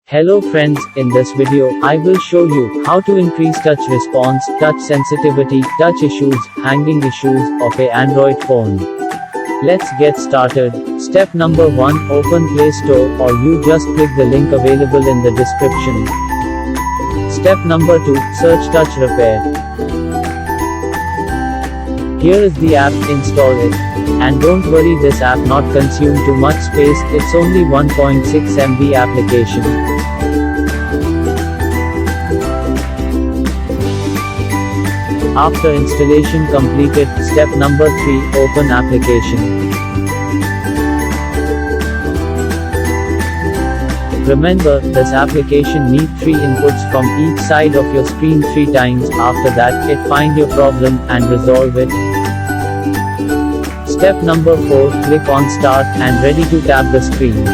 Hello friends, in this video, I will show you how to increase touch response, touch sensitivity, touch issues, hanging issues of a Android phone. Let's get started. Step number 1, open Play Store or you just click the link available in the description. Step number 2, search touch repair. Here is the app, install it. And don't worry, this app not consume too much space, it's only 1.6 MB application. After installation completed, step number 3, open application. Remember, this application need 3 inputs from each side of your screen 3 times, after that, it find your problem and resolve it. Step number 4, click on Start and ready to tap the screen.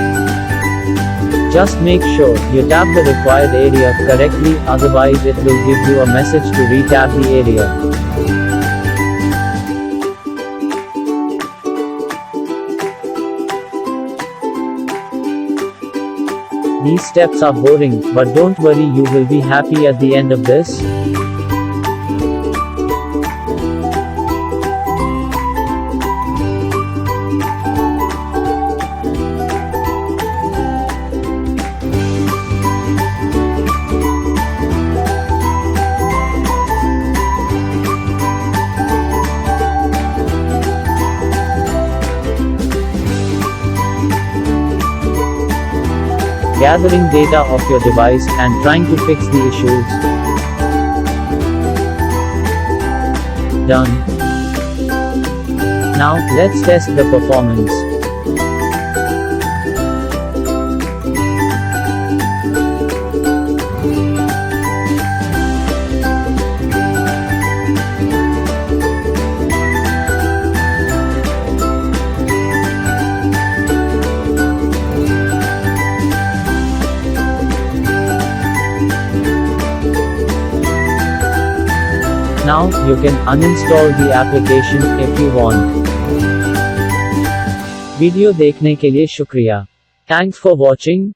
Just make sure you tap the required area correctly, otherwise it will give you a message to re-tap the area. These steps are boring, but don't worry, you will be happy at the end of this. Gathering data of your device and trying to fix the issues. Done. Now, let's test the performance. Now, you can uninstall the application if you want. Video देखने के लिए शुक्रिया. Thanks for watching.